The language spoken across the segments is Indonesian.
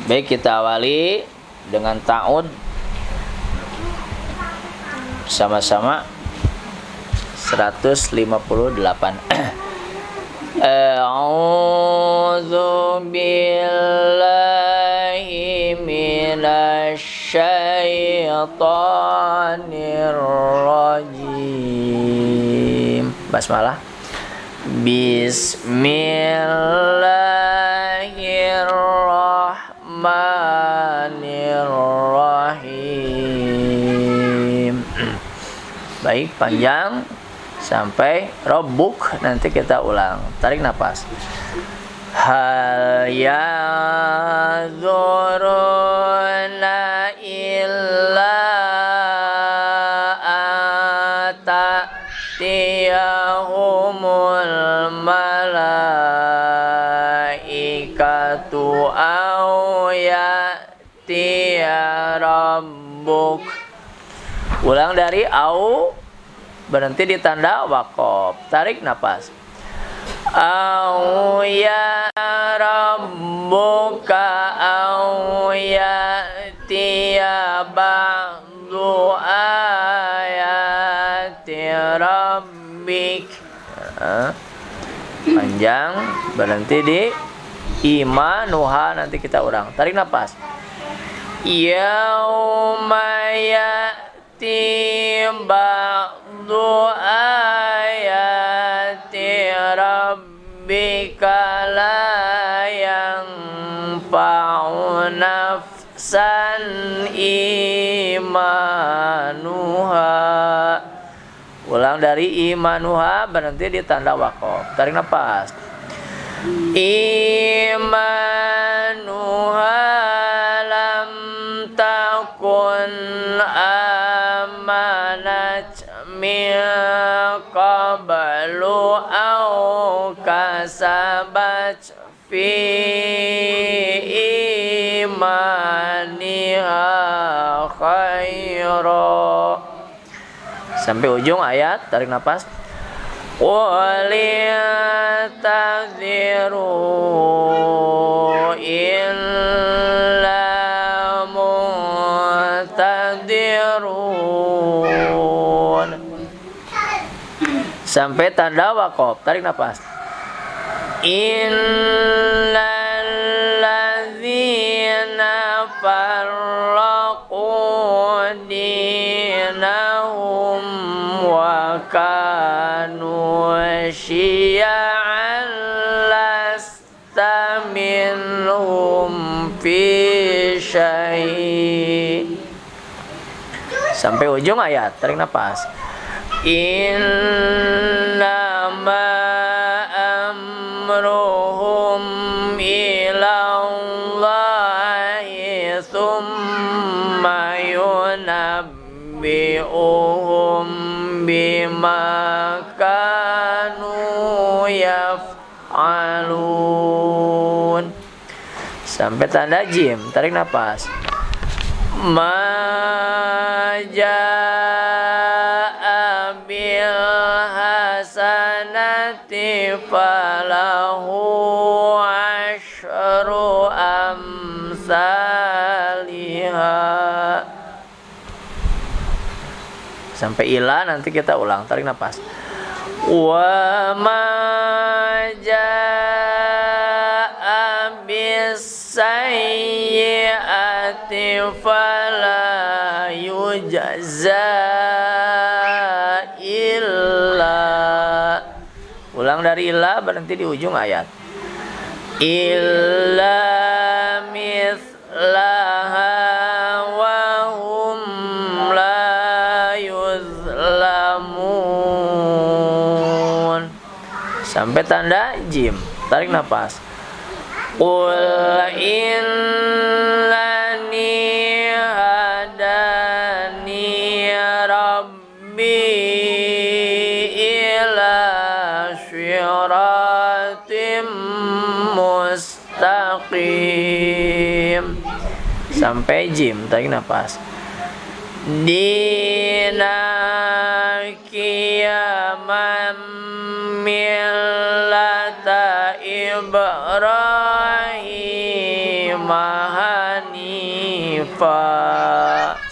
Baik, kita awali dengan ta'ud sama-sama 158. A'udzu billahi minasy syaithanir rajim. Basmalah. Bismillahirrahmanirrahim. Baik, panjang sampai Rabbuk, nanti kita ulang. Tarik nafas. Hal yanzuruna illa atiyahumul malaikatu aw ya'tiya rabbuk. Ulang dari au, berhenti di tanda waqaf. Tarik nafas. Au ya rabbuka au ya'tiya ba'du ayati rabbik. Panjang, berhenti di imanuha, nanti kita ulang. Tarik nafas. Yauma ya'ti ba'du ayati rabbika la yanfa'u nafsan imanuha. Ulang dari imanuha, berhenti di tanda waqaf. Tarik nafas. Imanuha lam takun amanat min qablu aw kasabat fi imaniha khaira. Sampai ujung ayat, tarik nafas. Waliyahdharu illa muhtadhirun. Sampai tanda waqaf, tarik nafas. Innal ladzina farraqu dinahum wa kanu syi'an lasta minhum fi syai'. Sampai ujung ayat, tarik nafas. Innama amruhum ilallahi thumma yunabbi'uhum bima kanu yaf'alun. Sampai tanda jim, tarik nafas. Ma jaa bil hasanati falahu asyru amsalihha. Sampai ila, nanti kita ulang. Tarik nafas. Wa ma jaa bis sayyi'ati fala yujza illa. Ulang dari illa, berhenti di ujung ayat. Illa mithlaha wa hum la yuzlamun. Sampai tanda jim, tarik nafas. Qul innani hadani rabbi ila syiratim mustaqim. Sampai jim, tarik nafas. Dinakiyaman millata Ibrahim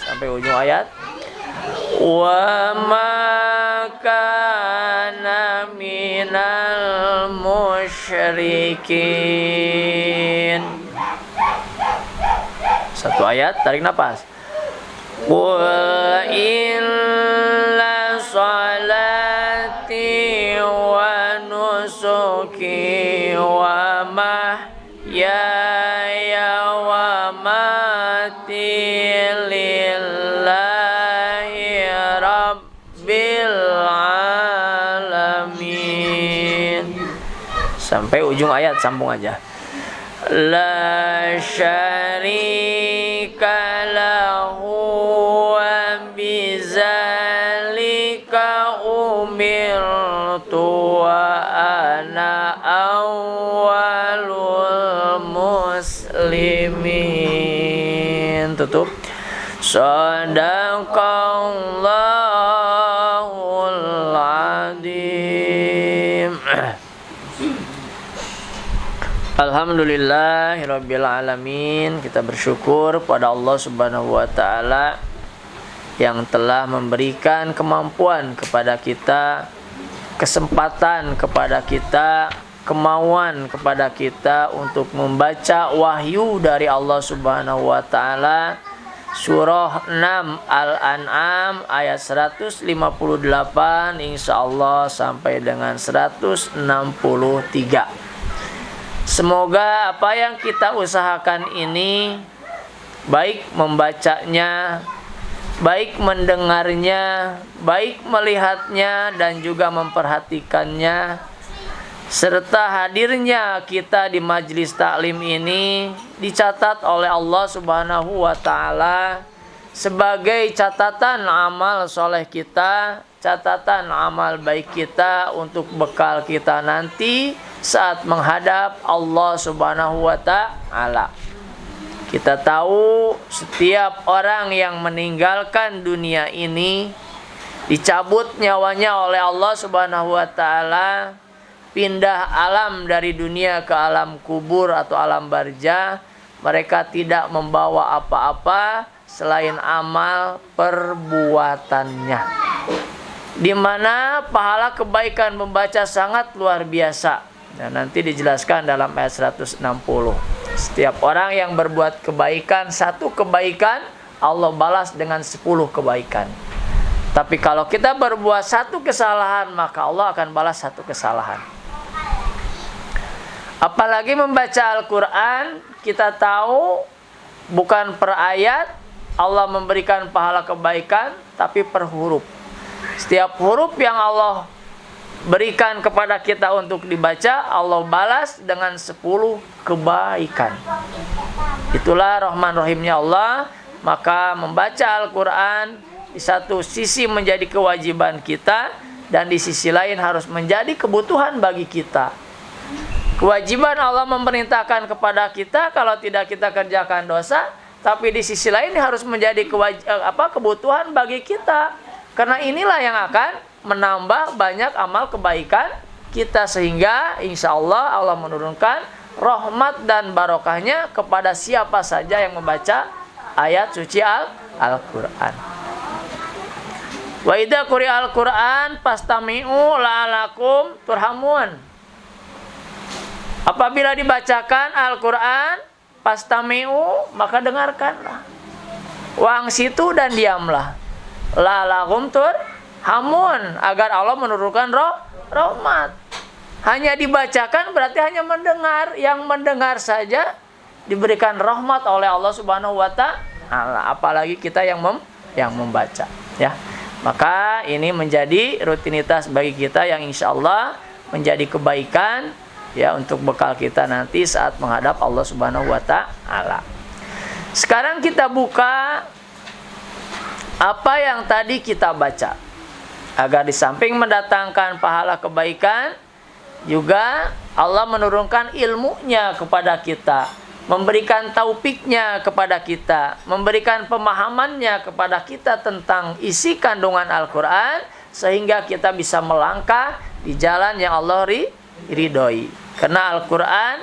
sampai ujung ayat. Wa ma kana minal musyrikin. Satu ayat, tarik nafas. Qul inna salati wa nusuki wa mahyaya wa mati lillahi rabbil alamin. Sampai ujung ayat, sambung aja. La syarika lahu wa bizalika umirtu wa ana awwalul muslimin. Tutup. Shadaqallahul adzim. Alhamdulillahirabbil alamin. Kita bersyukur pada Allah Subhanahu wa taala yang telah memberikan kemampuan kepada kita, kesempatan kepada kita, kemauan kepada kita untuk membaca wahyu dari Allah Subhanahu wa taala. Surah 6 Al-An'am ayat 158 insyaallah sampai dengan 163. Semoga apa yang kita usahakan ini, baik membacanya, baik mendengarnya, baik melihatnya dan juga memperhatikannya, serta hadirnya kita di majelis taklim ini dicatat oleh Allah Subhanahu wa taala sebagai catatan amal soleh kita, catatan amal baik kita untuk bekal kita nanti saat menghadap Allah Subhanahu wa taala. Kita tahu setiap orang yang meninggalkan dunia ini, dicabut nyawanya oleh Allah Subhanahu wa taala, pindah alam dari dunia ke alam kubur atau alam barzah, mereka tidak membawa apa-apa selain amal perbuatannya, di mana pahala kebaikan membaca sangat luar biasa. Dan nanti dijelaskan dalam ayat 160. Setiap orang yang berbuat kebaikan, satu kebaikan Allah balas dengan 10 kebaikan. Tapi kalau kita berbuat satu kesalahan, maka Allah akan balas satu kesalahan. Apalagi membaca Al-Quran, kita tahu bukan per ayat Allah memberikan pahala kebaikan, tapi per huruf. Setiap huruf yang Allah berikan kepada kita untuk dibaca, Allah balas dengan 10 kebaikan. Itulah Rahman Rahimnya Allah. Maka membaca Al-Quran di satu sisi menjadi kewajiban kita, dan di sisi lain harus menjadi kebutuhan bagi kita. Kewajiban Allah memerintahkan kepada kita, kalau tidak kita kerjakan dosa. Tapi di sisi lain harus menjadi kebutuhan bagi kita. Karena inilah yang akan menambah banyak amal kebaikan kita, sehingga insya Allah Allah menurunkan rahmat dan barokahnya kepada siapa saja yang membaca ayat suci Al-Quran. Wa idza quri'al Quran fastami'u la'alakum turhamun. Apabila dibacakan Al-Quran, fastami'u, maka dengarkanlah. Wangsitu dan diamlah. La'alakum turhamun, agar Allah menurunkan rahmat. Hanya dibacakan berarti hanya mendengar. Yang mendengar saja diberikan rahmat oleh Allah Subhanahu wa taala, apalagi kita yang membaca, ya. Maka ini menjadi rutinitas bagi kita yang insya Allah menjadi kebaikan, ya, untuk bekal kita nanti saat menghadap Allah Subhanahu wa taala. Sekarang kita buka apa yang tadi kita baca, agar di samping mendatangkan pahala kebaikan, juga Allah menurunkan ilmunya kepada kita, memberikan taufiknya kepada kita, memberikan pemahamannya kepada kita tentang isi kandungan Al-Quran, sehingga kita bisa melangkah di jalan yang Allah ridhoi. Karena Al-Quran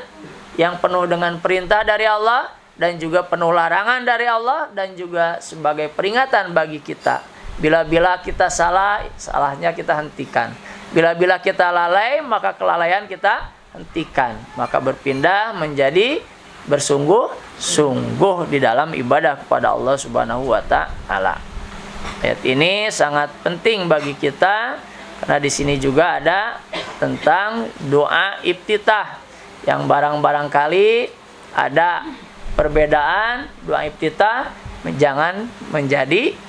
yang penuh dengan perintah dari Allah dan juga penuh larangan dari Allah, dan juga sebagai peringatan bagi kita. Bila-bila kita salah, salahnya kita hentikan. Bila-bila kita lalai, maka kelalaian kita hentikan. Maka berpindah menjadi bersungguh-sungguh di dalam ibadah kepada Allah Subhanahu wa taala. Ayat ini sangat penting bagi kita karena di sini juga ada tentang doa iftitah yang barang-barangkali ada perbedaan. Doa iftitah jangan menjadi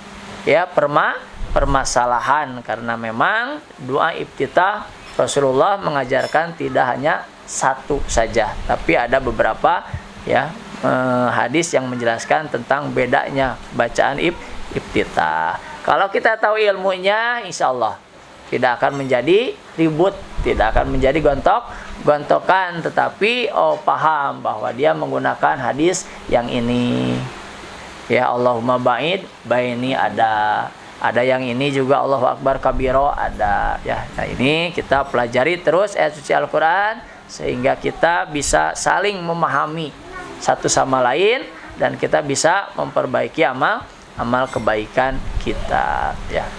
permasalahan, karena memang doa iftitah Rasulullah mengajarkan tidak hanya satu saja, tapi ada beberapa hadis yang menjelaskan tentang bedanya bacaan iftitah. Kalau kita tahu ilmunya, insya Allah tidak akan menjadi ribut, tidak akan menjadi gontokan, tetapi paham bahwa dia menggunakan hadis yang ini. Ya, Allahumma ba'id baini ada yang ini juga Allahu Akbar kabiro ada ya. Nah, ini kita pelajari terus ayat suci Al-Qur'an sehingga kita bisa saling memahami satu sama lain dan kita bisa memperbaiki amal kebaikan kita ya.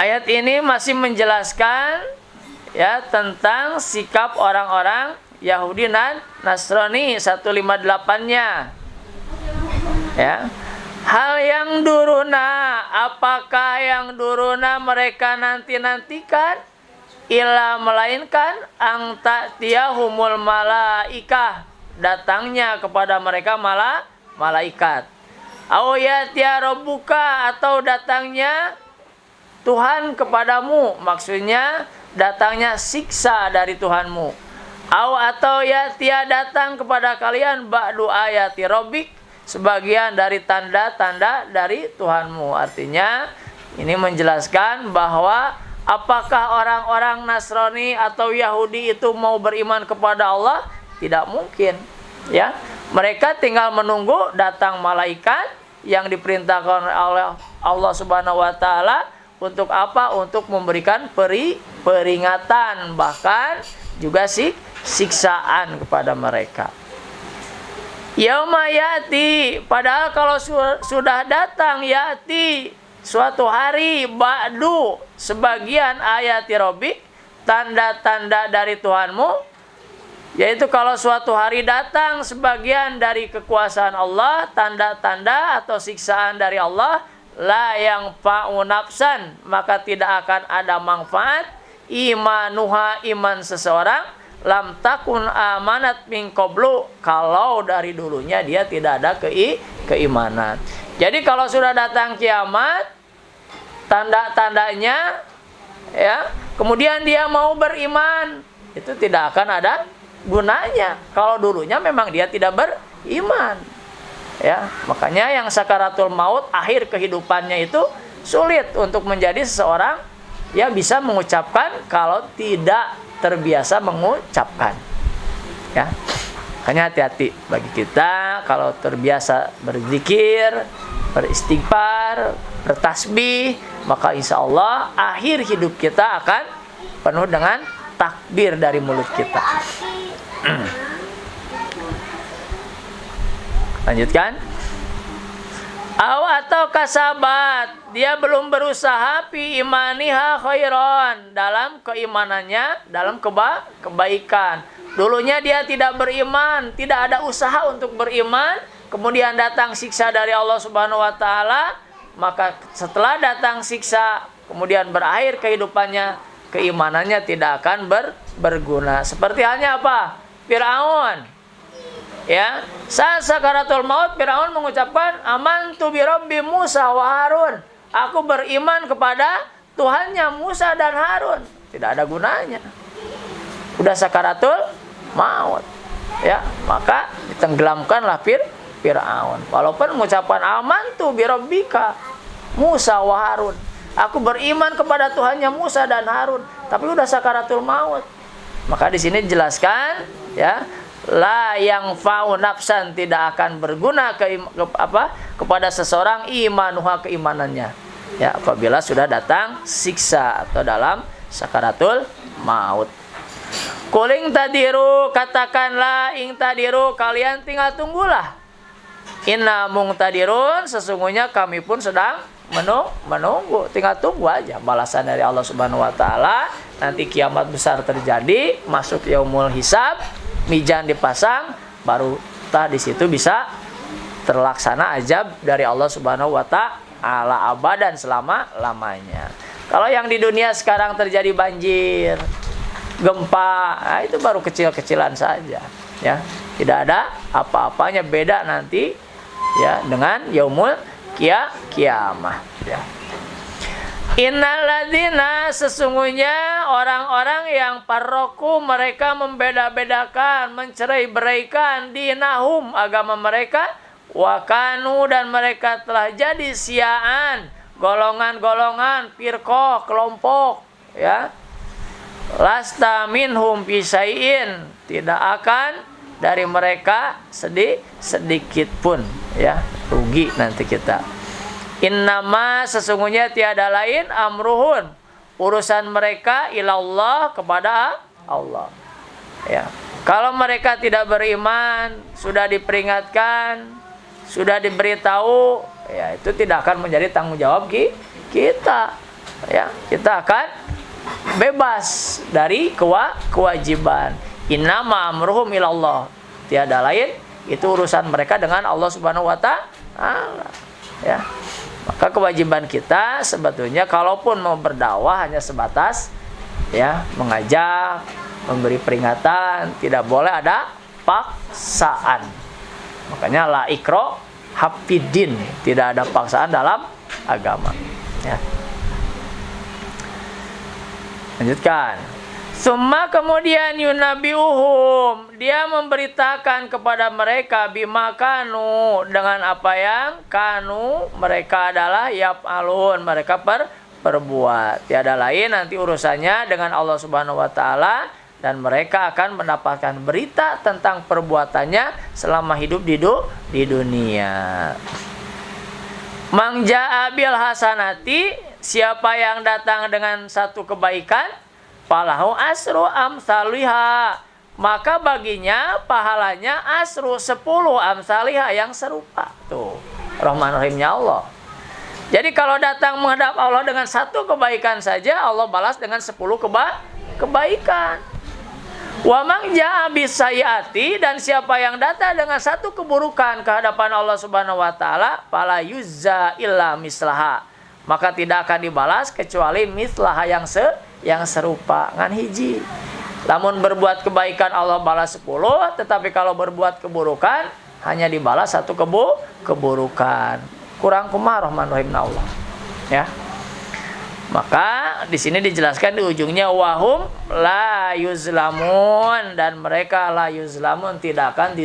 Ayat ini masih menjelaskan ya tentang sikap orang-orang Yahudi dan Nasrani 158-nya. Ya. Hal yang duruna, apakah yang duruna mereka nantikan illa melainkan ang ta'tiyahumul malaikah, datangnya kepada mereka malaikat. Au ya'tiya rabbuka, atau datangnya Tuhan kepadamu, maksudnya datangnya siksa dari Tuhanmu. Au atau ya'tiya, datang kepada kalian ba'du ayati rabbik, sebagian dari tanda-tanda dari Tuhanmu. Artinya ini menjelaskan bahwa apakah orang-orang Nasrani atau Yahudi itu mau beriman kepada Allah? Tidak mungkin ya. Mereka tinggal menunggu datang malaikat yang diperintahkan oleh Allah Subhanahu wa taala untuk apa? Untuk memberikan peringatan, bahkan juga siksaan kepada mereka. Yauma yati, padahal kalau sudah datang yati suatu hari, ba'du sebagian ayati rabbik, tanda-tanda dari Tuhanmu, yaitu kalau suatu hari datang sebagian dari kekuasaan Allah, tanda-tanda atau siksaan dari Allah, la yang fa'u nafsan, maka tidak akan ada manfaat imanuha, iman seseorang, lam takun amanat min qablu, kalau dari dulunya dia tidak ada keimanan. Jadi kalau sudah datang kiamat, tanda-tandanya ya, kemudian dia mau beriman, itu tidak akan ada gunanya kalau dulunya memang dia tidak beriman. Ya, makanya yang sakaratul maut, akhir kehidupannya itu sulit untuk menjadi seseorang yang bisa mengucapkan kalau tidak terbiasa mengucapkan. Ya. Makanya hati-hati bagi kita kalau terbiasa berzikir, beristighfar, bertasbih, maka insya Allah akhir hidup kita akan penuh dengan takbir dari mulut kita. Lanjutkan. Atau kasabat, dia belum berusaha fi imaniha khairan, dalam keimanannya, dalam kebaikan. Dulunya dia tidak beriman, tidak ada usaha untuk beriman, kemudian datang siksa dari Allah Subhanahu wa taala, maka setelah datang siksa kemudian berakhir kehidupannya, keimanannya tidak akan berguna. Seperti halnya apa? Firaun. Ya, saat sakaratul maut Firaun mengucapkan amantu bi rabbi Musa wa Harun. Aku beriman kepada Tuhannya Musa dan Harun. Tidak ada gunanya. Udah sakaratul maut. Ya, maka ditenggelamkanlah Firaun. Walaupun mengucapkan amantu bi rabbika Musa wa Harun. Aku beriman kepada Tuhannya Musa dan Harun, tapi udah sakaratul maut. Maka di sini dijelaskan ya, la yang fa'u nafsan, tidak akan berguna kepada seseorang imanuha, keimanannya. Ya, apabila sudah datang siksa atau dalam sakaratul maut. Kuling tadiru, katakanlah ing tadiru, kalian tinggal tunggulah. Inna mungtadirun, sesungguhnya kami pun sedang menunggu. Tinggal tunggu aja balasan dari Allah Subhanahu wa taala. Nanti kiamat besar terjadi, masuk yaumul hisab, mizan dipasang, baru di situ bisa terlaksana azab dari Allah Subhanahu wa taala abadan selama-lamanya. Kalau yang di dunia sekarang terjadi banjir, gempa, nah itu baru kecil-kecilan saja, ya. Tidak ada apa-apanya, beda nanti ya dengan yaumul kiamah, ya. Innalladzina, sesungguhnya orang-orang yang parroku, mereka membeda-bedakan, mencerai-beraikan dinahum, agama mereka, wakanu, dan mereka telah jadi siaan, golongan-golongan, firqah, kelompok, ya. Lasta minhum pisaiin, tidak akan dari mereka sedikit pun, ya, rugi nanti kita. Innama, sesungguhnya tiada lain, amruhun, urusan mereka ilallah, kepada Allah, ya. Kalau mereka tidak beriman, sudah diperingatkan, sudah diberitahu, ya, itu tidak akan menjadi tanggung jawab kita, ya. Kita akan bebas dari kewajiban. Innama amruhum ilallah, tiada lain, itu urusan mereka dengan Allah Subhanahu wa taala, ya. Maka kewajiban kita sebetulnya kalaupun mau berdakwah hanya sebatas, ya, mengajak, memberi peringatan, tidak boleh ada paksaan. Makanya la ikra hafidin, tidak ada paksaan dalam agama, ya. Lanjutkan. Summa, kemudian yunabiuhum, dia memberitakan kepada mereka bima kanu, dengan apa yang kanu mereka adalah yaf'alun, mereka perbuat. Tiada lain nanti urusannya dengan Allah Subhanahu wa taala, dan mereka akan mendapatkan berita tentang perbuatannya selama hidup di dunia. Mang jaa bil hasanati, siapa yang datang dengan satu kebaikan, falahu asru amsalihha, maka baginya pahalanya asru 10 amsalihha, yang serupa. Tuh, Rahman Rahimnya Allah. Jadi kalau datang menghadap Allah dengan satu kebaikan saja, Allah balas dengan 10 kebaikan. Wa man jaa bisayyati, dan siapa yang datang dengan satu keburukan ke hadapan Allah Subhanahu wa taala, fala yuzza illa mislaha, maka tidak akan dibalas kecuali mislaha, yang serupa. Ngan hiji, lamun berbuat kebaikan Allah balas 10, tetapi kalau berbuat keburukan hanya dibalas satu keburukan. Kurang kumaha Rahman Rahim Allah, ya. Maka di sini dijelaskan di ujungnya wahum la yuzlamun, dan mereka la yuzlamun, tidak akan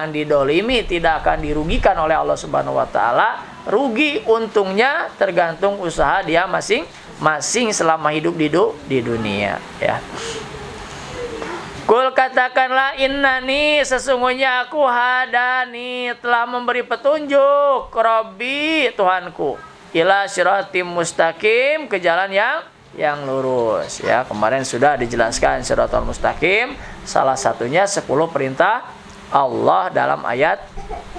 didolimi, tidak akan dirugikan oleh Allah Subhanahu wa taala. Rugi untungnya tergantung usaha dia masing-masing selama hidup di dunia, ya. Kul, katakanlah, innani, sesungguhnya aku, hadani, telah memberi petunjuk, Rabbi, Tuhanku, ila siratim mustaqim, ke jalan yang lurus, ya. Kemarin sudah dijelaskan siratal mustaqim, salah satunya 10 perintah Allah dalam ayat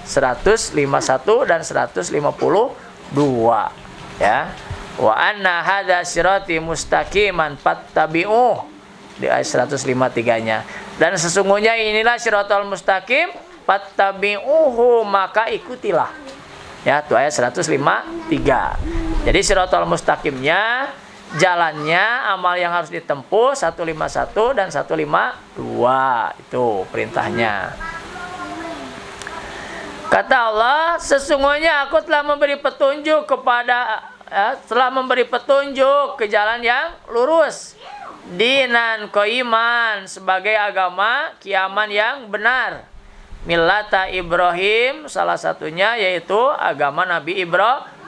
151 dan 152, ya. Wa anna hadza sirati mustaqiman fattabi'uh, di ayat 153-nya. Dan sesungguhnya inilah siratal mustaqim, fattabi'uhu, maka ikutilah. Ya, itu ayat 153. Jadi siratal mustaqimnya, jalannya, amal yang harus ditempuh 151 dan 152, itu perintahnya. Kata Allah, sesungguhnya aku telah memberi petunjuk telah memberi petunjuk ke jalan yang lurus, dinan qaiman, sebagai agama kiaman yang benar, millata Ibrahim, salah satunya yaitu agama Nabi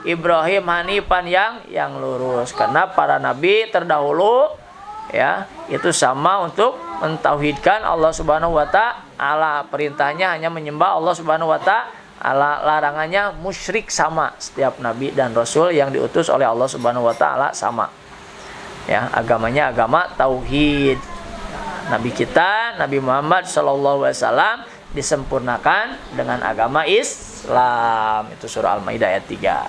Ibrahim, hanifan, yang lurus. Karena para nabi terdahulu, ya, itu sama untuk mentauhidkan Allah Subhanahu wa taala. Perintahnya hanya menyembah Allah Subhanahu wa taala, larangannya musyrik, sama. Setiap nabi dan rasul yang diutus oleh Allah Subhanahu wa taala sama. Ya, agamanya agama tauhid. Nabi kita, Nabi Muhammad SAW disempurnakan dengan agama Islam. Itu surah Al-Maidah ayat 3.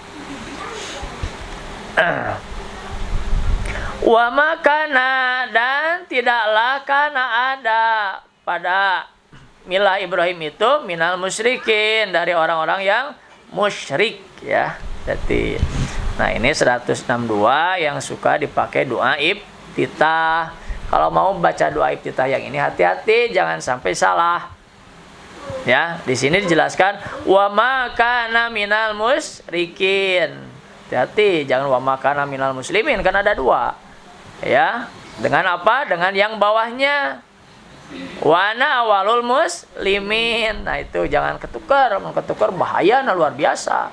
Wa makana, dan tidaklah karena ada pada milah Ibrahim itu minal musyrikin, dari orang-orang yang musyrik ya. Jadi nah ini 162 yang suka dipakai doa iftitah. Kalau mau baca doa iftitah yang ini hati-hati jangan sampai salah. Ya, di sini dijelaskan wa makana minal musyrikin. Hati-hati jangan wa makana minal muslimin, kan ada dua. Ya, dengan apa? Dengan yang bawahnya. Wana awalul muslimin. Nah itu jangan ketukar, ketukar bahaya, nah luar biasa.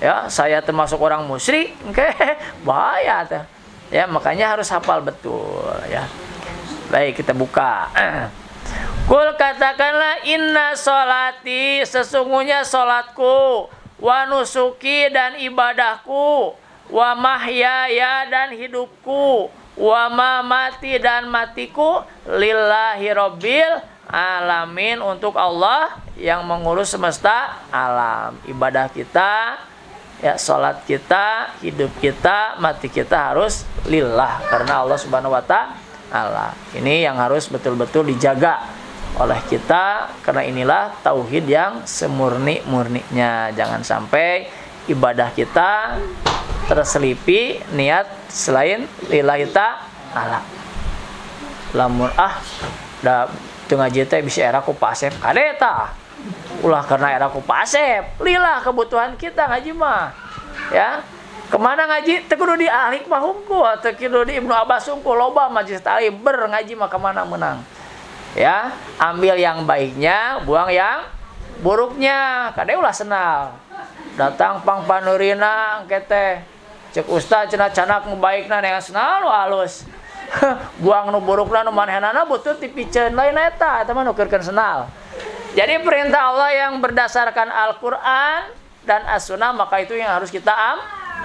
Ya, saya termasuk orang musyrik, bahaya tuh. Ya, makanya harus hafal betul ya. Baik, kita buka. Kul, katakanlah, inna sholati, sesungguhnya sholatku, wa nusuki, dan ibadahku, wa mahyaya, dan hidupku, wa mamati, dan matiku, lillahi rabbil alamin, untuk Allah yang mengurus semesta alam. Ibadah kita, ya, sholat kita, hidup kita, mati kita harus lillah, karena Allah Subhanahu wa ta'ala. Ini yang harus betul-betul dijaga oleh kita, karena inilah tauhid yang semurni-murninya. Jangan sampai ibadah kita terselipi niat selain lillahi ta'ala. Lamun da teu ngaji teh bisa era ku pasep kadeta. Ulah karena era ku pasep, lillah kebutuhan kita ngaji mah. Ya. Kemana ngaji? Teu kudu di Alik mah hungkul, teu kudu di Ibnu Abbas hungkul, loba majelis taklim ber ngaji mah kemana menang. Ya, ambil yang baiknya, buang yang buruknya. Kade ulah senal. Datang pang panurina engke cek ustaz cenah canak nu baikna dengan senal nu alus. Buang nu burukna nu manehna butuh tipiceun lain eta mah nu keurkeun senal. Jadi perintah Allah yang berdasarkan Al-Qur'an dan As-Sunnah, maka itu yang harus kita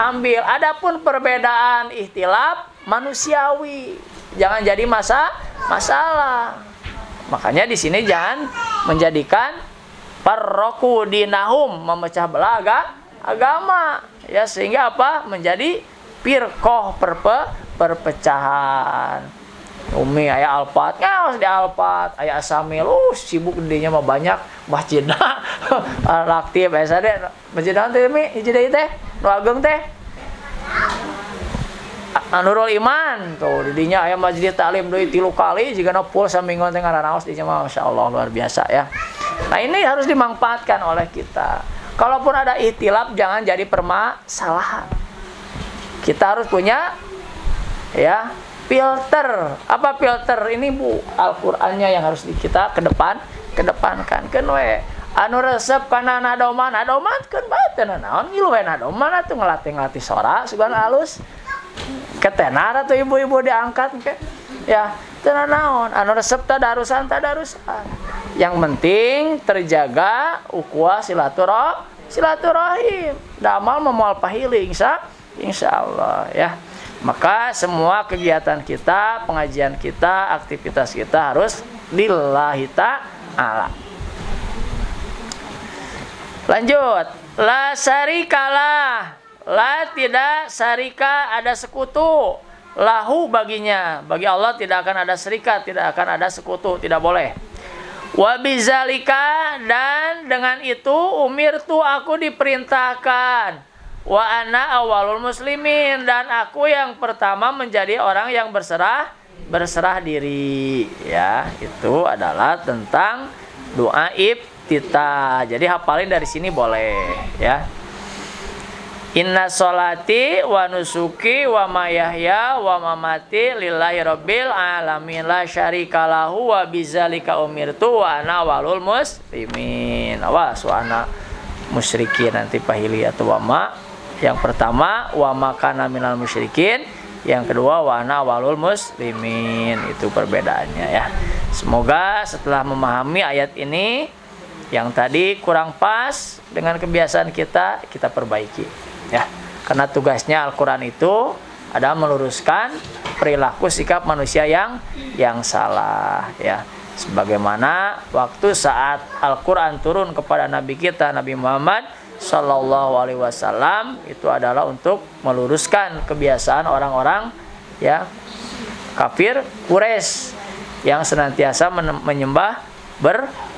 ambil. Adapun perbedaan ikhtilaf manusiawi, jangan jadi masalah. Makanya di sini jangan menjadikan farraqu dinahum, memecah belah agama, ya, sehingga apa? Menjadi firqah, perpecahan. Umi aya alfat, ngaos di alfat, aya asamil, sibuk dinya mah banyak masjidna. Aktif asa deh masjidna teh mi hiji deui teh, nu ageng teh. Nurul Iman tuh didinya aya majelis taklim deui 3 kali jigana full samingguan teh ngaraos dinya mah masyaallah luar biasa ya. Nah, ini harus dimanfaatkan oleh kita. Kalaupun ada ikhtilaf jangan jadi permasalahan. Kita harus punya ya filter. Apa filter? Ini Bu, Al-Qur'annya yang harus kita kedepankan. Keun we anu resep kana nadoman keun bae teh naon ngilu we nadoman atuh ngelatih sora sugan alus. Ketenar atau ibu-ibu diangkat ke ya tenan naon anu resep tadarusan. Yang penting terjaga ukhuwah silaturahim, damal memoal pahili insyaallah ya. Maka semua kegiatan kita, pengajian kita, aktivitas kita harus lillahi ta'ala. Lanjut, la syarikalah. La, tidak syarika, ada sekutu. Lahu, baginya. Bagi Allah tidak akan ada syarikat, tidak akan ada sekutu, tidak boleh. Wa bizalika, dan dengan itu umirtu, aku diperintahkan. Wa ana awalul muslimin, dan aku yang pertama menjadi orang yang berserah diri. Ya, itu adalah tentang doa iftitah. Jadi hafalin dari sini boleh ya. Inna sholati wa nusuki wa mayahya wa mamati lillahi rabbil alamin la syarika lahu wa bizalika umirtu wa ana walul muslimin. Awas wa ana musyrikin nanti pahili atau wama. Yang pertama wa makana minal musyrikin, yang kedua wa ana walul muslimin. Itu perbedaannya ya. Semoga setelah memahami ayat ini yang tadi kurang pas dengan kebiasaan kita perbaiki. Ya, karena tugasnya Al-Quran itu adalah meluruskan perilaku sikap manusia yang salah ya. Sebagaimana waktu saat Al-Qur'an turun kepada Nabi kita Nabi Muhammad Sallallahu Alaihi Wasallam, itu adalah untuk meluruskan kebiasaan orang-orang ya kafir Quraisy yang senantiasa menyembah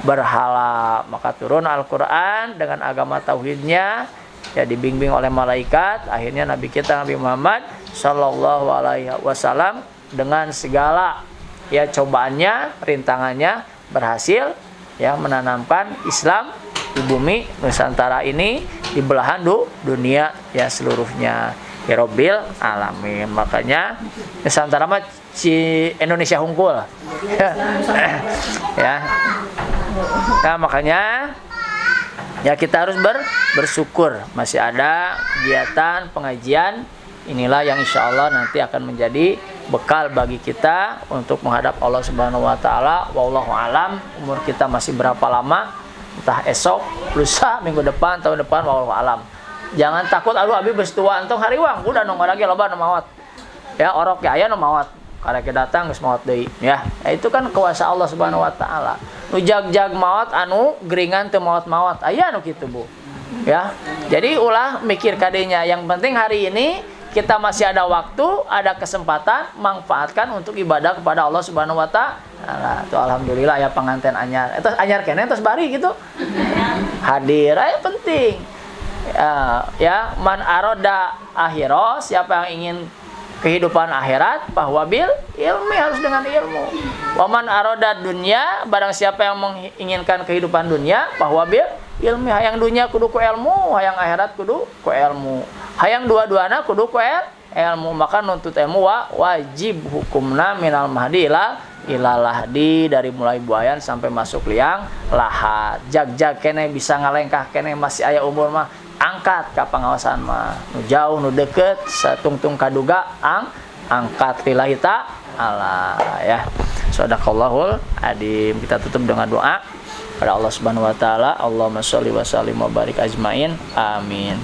berhala. Maka turun Al-Qur'an dengan agama tauhidnya ya, dibimbing oleh malaikat. Akhirnya Nabi kita Nabi Muhammad Sallallahu Alaihi Wasallam dengan segala ya cobaannya, rintangannya berhasil ya menanamkan Islam di bumi Nusantara ini, di belahan dunia ya seluruhnya ya Rabbil alamin. Makanya Nusantara mah si Indonesia unggul ya. Nah makanya ya kita harus bersyukur masih ada kegiatan pengajian inilah yang insya Allah nanti akan menjadi bekal bagi kita untuk menghadap Allah Subhanahu Wa Taala. Wallahu alam, umur kita masih berapa lama, entah esok, lusa, minggu depan, tahun depan, wallahu alam. Jangan takut, aduh abi bestua entong hariwang, udah nongol lagi loba nu maot. Ya orok ya aya nu maot, karek datang geus maot deui ya. Itu kan kuasa Allah Subhanahu Wa Taala. Nu jag-jag maot anu geringan teu maot-maot, aya nu kitu Bu. Ya. Jadi ulah mikir kadenya, yang penting hari ini kita masih ada waktu, ada kesempatan, manfaatkan untuk ibadah kepada Allah Subhanahu Wa Taala. Tuh alhamdulillah ya pengantin anyar. Itu anyar kene terus bari gitu. Hadir aja penting. Ya man aroda akhirat, siapa yang ingin kehidupan akhirat, bahwa bil ilmi, harus dengan ilmu. Wa man aroda dunya, barang siapa yang menginginkan kehidupan dunia, bahwa bil ilmi, hayang dunia kudu ku ilmu, hayang akhirat kudu ku ilmu. Hayang dua-duana kudu ku ilmu. Maka nuntut ilmu wajib hukumna minal mahdi ila lahdi, dari mulai buayan sampai masuk liang lahat. Jag-jag kene bisa ngalengkah kene masih aya umur mah angkat ka pangawasan mah. Nu jauh nu deket satungtung kaduga angkat lillahi ta'ala ya. Shadaqallahul adzim. Kita tutup dengan doa pada Allah Subhanahu Wa Taala. Allahumma sholli wa sallim wa barik ajmain. Amin.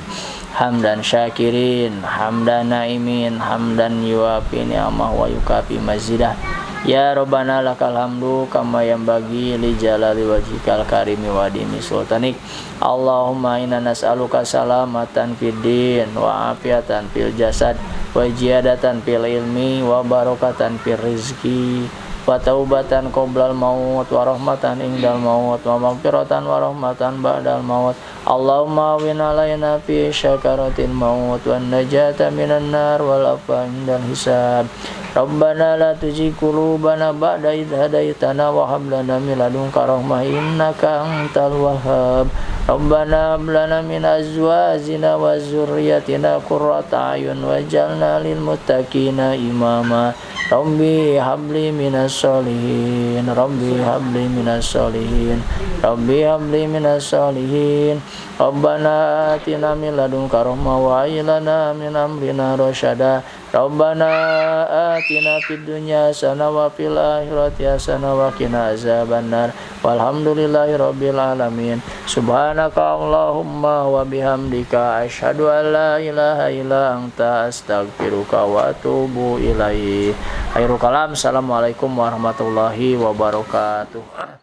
Hamdan syakirin, hamdan naimin, hamdan yuafi ni'amah wa yukafi mazidah. Ya Rabbana lakal hamdu kama yanbaghi li jalali wajhikal karimi wa dimi sultanik. Allahumma inna nas'aluka salamatan fid din wa afiatan fil jasad wa ziyadatan fil ilmi wa barakatan fil rizqi wa taubatan qoblal maut wa rahmatan indal maut wa maghfiratan wa rahmatan ba'dal maut. Allahumma win alaina fi syakaratil maut wan najata minan nar wal afa indal hisab. Rabbana la tuzigh qulubana ba'da idh hadaitana wa hab lana min ladunka rahmah innaka antal wahhab. Rabbana hab lana min azwajina wa dzurriyyatina qurrata a'yun waj'alna lil muttaqina imama. Rabbi habli minas solihin, Rabbi habli minas solihin, Rabbi habli minas solihin. Rabbana atina min ladunka rahmah wa hayyi lana min amrina rasyada. Rabbana atina fid dunya hasanah wa fil akhirati hasanah wa qina azabannar. Walhamdulillahi rabbil alamin. Subhanaka Allahumma wa bihamdika asyhadu an la ilaha illa anta astaghfiruka wa atubu ilaik. Akhirul kalam. Assalamualaikum warahmatullahi wabarakatuh.